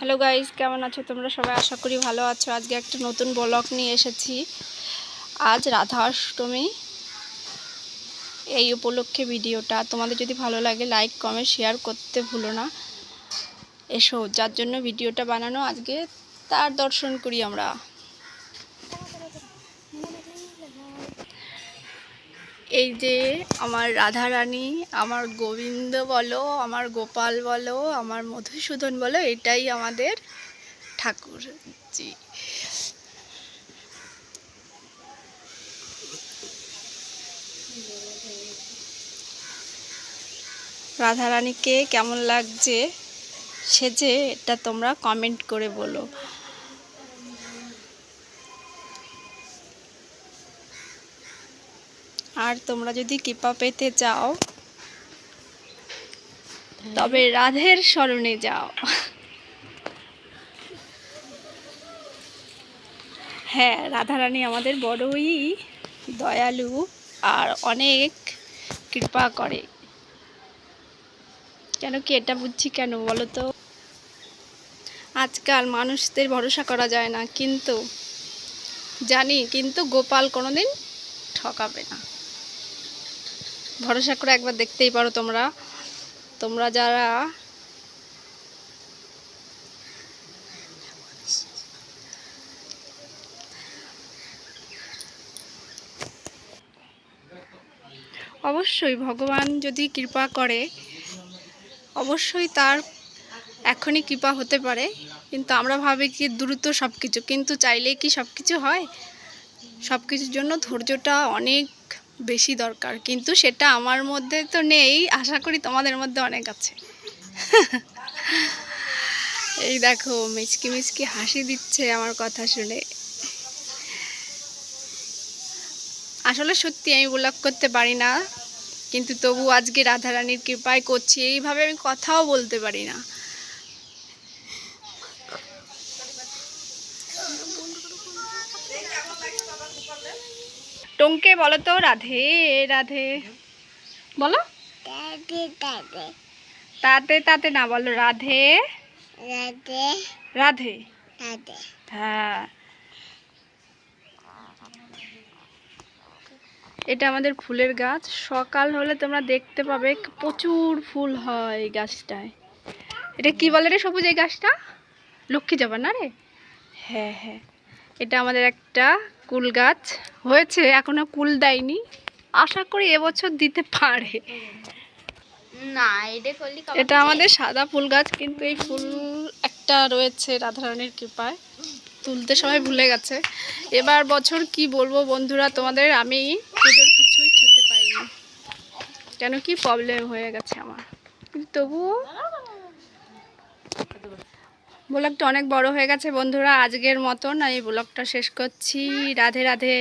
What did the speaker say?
Hello guys, কেমন আছো তোমরা সবাই? আশা করি ভালো আছো। আজকে একটা নতুন ব্লগ নিয়ে এসেছি। আজ রাধা অষ্টমী, এই উপলক্ষে ভিডিওটা। তোমাদের যদি ভালো লাগে লাইক কমেন্ট শেয়ার করতে ভুলো না। এসো, যার জন্য ভিডিওটা বানানো আজকে তার দর্শন করি আমরা। এই যে আমার রাধা রানী, আমার গোবিন্দ বলো, আমার গোপাল বলো, আমার মধুসূদন বলো, এটাই আমাদের ঠাকুরজি। রাধারানীকে কেমন লাগছে সেজে, এটা তোমরা কমেন্ট করে বলো। আর তোমরা যদি কৃপা পেতে চাও তবে রাধের শরণে যাও। হ্যাঁ, রাধারানী আমাদের বড়ই দয়ালু আর অনেক কৃপা করে। কেন কি এটা বুঝছি কেন বলো তো? আজকাল মানুষদের ভরসা করা যায় না, কিন্তু জানি কিন্তু গোপাল কোনোদিন ঠকাবে না। ভরসা করে একবার দেখতেই পারো তোমরা। তোমরা যারা অবশ্যই ভগবান যদি কৃপা করে, অবশ্যই তার এখনই কৃপা হতে পারে। কিন্তু আমরা ভাবি কি দ্রুত সব কিছু, কিন্তু চাইলেই কি সব কিছু হয়? সব কিছুর জন্য ধৈর্যটা অনেক বেশি দরকার, কিন্তু সেটা আমার মধ্যে তো নেই। আশা করি তোমাদের মধ্যে অনেক আছে। এই দেখো, মিচকি মিচকি হাসি দিচ্ছে আমার কথা শুনে। আসলে সত্যি আমি ব্লগ করতে পারি না, কিন্তু তবু আজকে রাধারানীর কৃপায় করছি। এইভাবে আমি কথাও বলতে পারি না। টঙ্কে বলো তো, রাধে রাধে বলো। তাতে তাতে না, বলো রাধে রাধে রাধে। হ্যাঁ, এটা আমাদের ফুলের গাছ। সকাল হলে তোমরা দেখতে পাবে প্রচুর ফুল হয় এই গাছটায়। এটা কি বলে রে সবুজ এই গাছটা? লক্ষ্মী জবা না রে? হ্যাঁ হ্যাঁ, এটা আমাদের একটা কুল গাছ হয়েছে, এখনো কুল দেয়নি। আশা করি এবছর দিতে পারে। না, এটা আমাদের সাদা ফুল গাছ, কিন্তু এই ফুল একটা রয়েছে রাধারানীর কৃপায়, তুলতে সবাই ভুলে গেছে। এবার বছর কি বলবো বন্ধুরা তোমাদের, আমি পুজোর কিছুই ছুতে পাইনি। কেন কি প্রবলেম হয়ে গেছে আমার, কিন্তু তবুও ব্লগটা অনেক বড় হয়ে গেছে বন্ধুরা। আজকের মতন এই ব্লগটা শেষ করছি। রাধে রাধে।